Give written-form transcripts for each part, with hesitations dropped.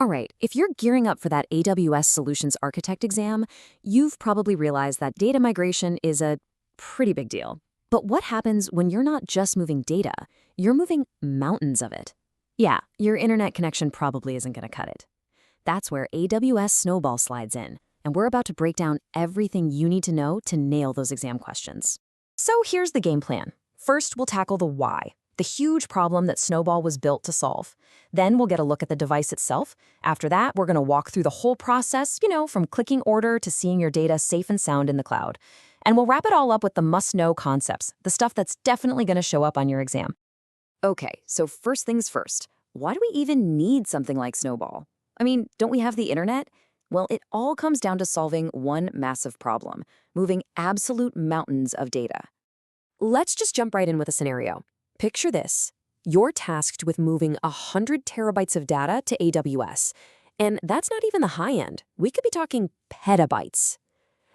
All right, if you're gearing up for that AWS Solutions Architect exam, you've probably realized that data migration is a pretty big deal. But what happens when you're not just moving data, you're moving mountains of it? Yeah, your internet connection probably isn't going to cut it. That's where AWS Snowball slides in, and we're about to break down everything you need to know to nail those exam questions. So here's the game plan. First, we'll tackle the why, the huge problem that Snowball was built to solve. Then we'll get a look at the device itself. After that, we're going to walk through the whole process, from clicking order to seeing your data safe and sound in the cloud. And we'll wrap it all up with the must-know concepts, the stuff that's definitely going to show up on your exam. Okay, so first things first, why do we even need something like Snowball? I mean, don't we have the internet? Well, it all comes down to solving one massive problem, moving absolute mountains of data. Let's just jump right in with a scenario. Picture this. You're tasked with moving 100 terabytes of data to AWS. And that's not even the high end. We could be talking petabytes.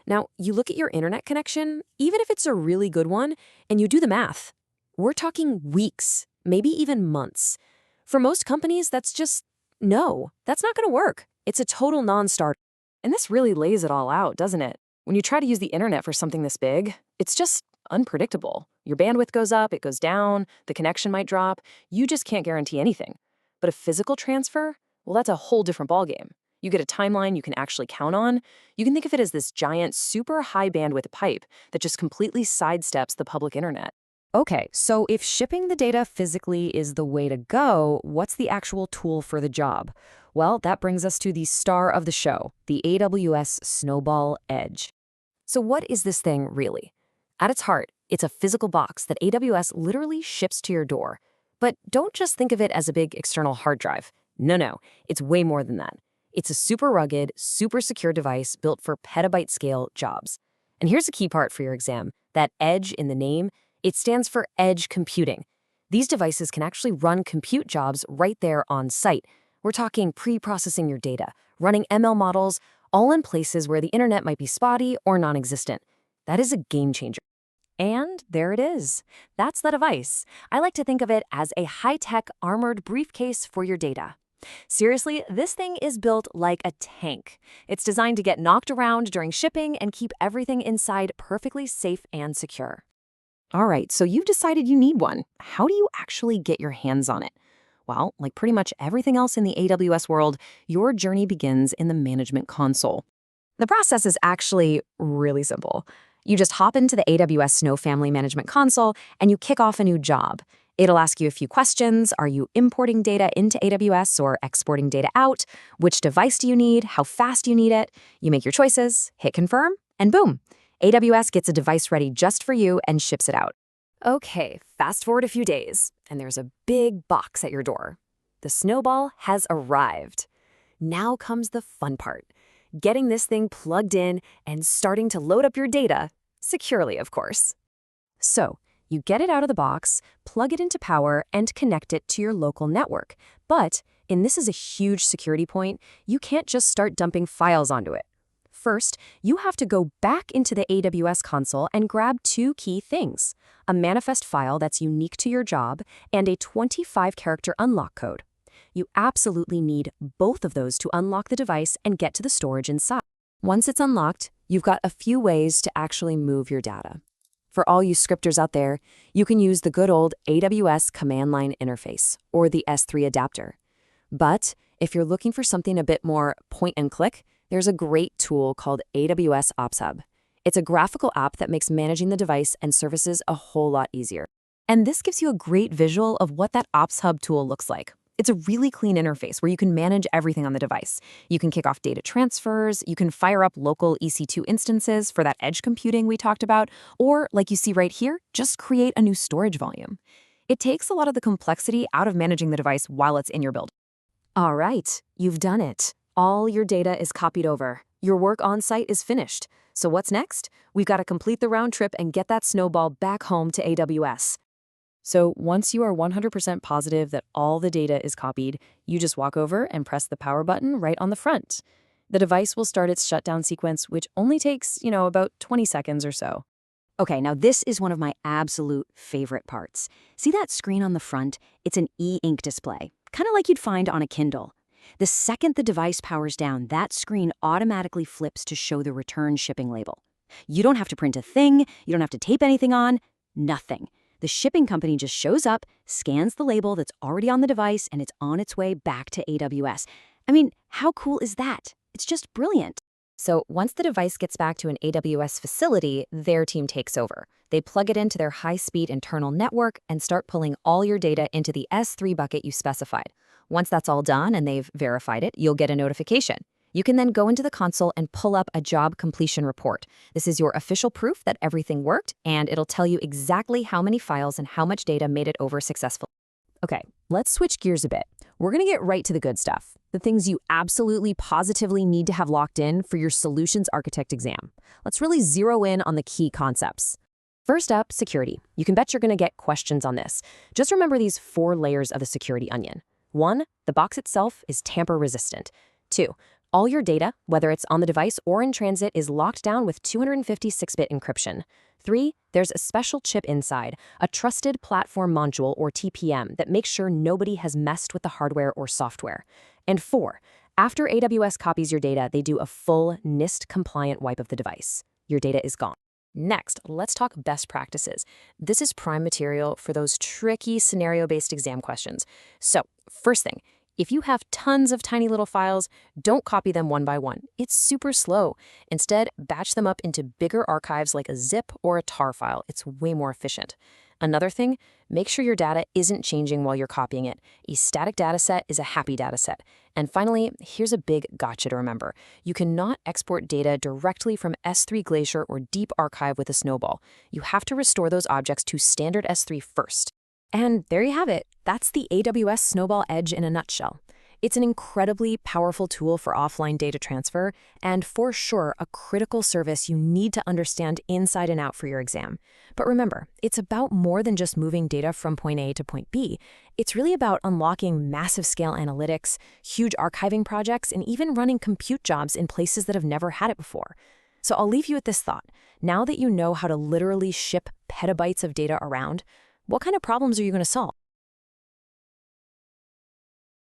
Now, you look at your internet connection, even if it's a really good one, and you do the math. We're talking weeks, maybe even months. For most companies, that's not going to work. It's a total non-starter. And this really lays it all out, doesn't it? When you try to use the internet for something this big, it's just unpredictable. Your bandwidth goes up, it goes down, the connection might drop. You just can't guarantee anything. But a physical transfer, well, that's a whole different ballgame. You get a timeline you can actually count on. You can think of it as this giant, super high bandwidth pipe that just completely sidesteps the public internet. Okay, so if shipping the data physically is the way to go, what's the actual tool for the job? Well, that brings us to the star of the show, the AWS Snowball Edge. So what is this thing really? At its heart, it's a physical box that AWS literally ships to your door. But don't just think of it as a big external hard drive. No, it's way more than that. It's a super rugged, super secure device built for petabyte-scale jobs. And here's the key part for your exam. That edge in the name, it stands for edge computing. These devices can actually run compute jobs right there on site. We're talking pre-processing your data, running ML models, all in places where the internet might be spotty or non-existent. That is a game changer. And there it is. That's the device. I like to think of it as a high-tech armored briefcase for your data. Seriously, this thing is built like a tank. It's designed to get knocked around during shipping and keep everything inside perfectly safe and secure. All right, so you've decided you need one. How do you actually get your hands on it? Well, like pretty much everything else in the AWS world, your journey begins in the management console. The process is actually really simple. You just hop into the AWS Snow Family Management Console and you kick off a new job. It'll ask you a few questions. Are you importing data into AWS or exporting data out? Which device do you need? How fast do you need it? You make your choices, hit confirm, and boom. AWS gets a device ready just for you and ships it out. Okay, fast forward a few days, and there's a big box at your door. The Snowball has arrived. Now comes the fun part. Getting this thing plugged in and starting to load up your data, securely, of course. So, you get it out of the box, plug it into power, and connect it to your local network. But, and this is a huge security point, you can't just start dumping files onto it. First, you have to go back into the AWS console and grab two key things: a manifest file that's unique to your job and a 25-character unlock code. You absolutely need both of those to unlock the device and get to the storage inside. Once it's unlocked, you've got a few ways to actually move your data. For all you scripters out there, you can use the good old AWS command line interface, or the S3 adapter. But if you're looking for something a bit more point and click, there's a great tool called AWS OpsHub. It's a graphical app that makes managing the device and services a whole lot easier. And this gives you a great visual of what that OpsHub tool looks like. It's a really clean interface where you can manage everything on the device. You can kick off data transfers, you can fire up local EC2 instances for that edge computing we talked about, or, like you see right here, just create a new storage volume. It takes a lot of the complexity out of managing the device while it's in your build. All right, you've done it. All your data is copied over. Your work on site is finished. So what's next? We've got to complete the round trip and get that Snowball back home to AWS. So once you are 100% positive that all the data is copied, you just walk over and press the power button right on the front. The device will start its shutdown sequence, which only takes, about 20 seconds or so. Okay, now this is one of my absolute favorite parts. See that screen on the front? It's an e-ink display, kind of like you'd find on a Kindle. The second the device powers down, that screen automatically flips to show the return shipping label. You don't have to print a thing, you don't have to tape anything on, nothing. The shipping company just shows up, scans the label that's already on the device, and it's on its way back to AWS. I mean, how cool is that? It's just brilliant. So once the device gets back to an AWS facility, their team takes over. They plug it into their high-speed internal network and start pulling all your data into the S3 bucket you specified. Once that's all done and they've verified it, you'll get a notification. You can then go into the console and pull up a job completion report. This is your official proof that everything worked, and it'll tell you exactly how many files and how much data made it over successfully. Okay, let's switch gears a bit. We're going to get right to the good stuff, the things you absolutely positively need to have locked in for your Solutions Architect exam. Let's really zero in on the key concepts. First up, security. You can bet you're going to get questions on this. Just remember these 4 layers of the security onion. 1, the box itself is tamper resistant. 2, all your data, whether it's on the device or in transit, is locked down with 256-bit encryption. 3, there's a special chip inside, a Trusted Platform Module or TPM that makes sure nobody has messed with the hardware or software. And 4, after AWS copies your data, they do a full NIST-compliant wipe of the device. Your data is gone. Next, let's talk best practices. This is prime material for those tricky scenario-based exam questions. So, first thing, if you have tons of tiny little files, don't copy them one by one. It's super slow. Instead, batch them up into bigger archives like a zip or a tar file. It's way more efficient. Another thing, make sure your data isn't changing while you're copying it. A static dataset is a happy dataset. And finally, here's a big gotcha to remember. You cannot export data directly from S3 Glacier or Deep Archive with a Snowball. You have to restore those objects to standard S3 first. And there you have it. That's the AWS Snowball Edge in a nutshell. It's an incredibly powerful tool for offline data transfer, and for sure, a critical service you need to understand inside and out for your exam. But remember, it's about more than just moving data from point A to point B. It's really about unlocking massive scale analytics, huge archiving projects, and even running compute jobs in places that have never had it before. So I'll leave you with this thought. Now that you know how to literally ship petabytes of data around, what kind of problems are you going to solve?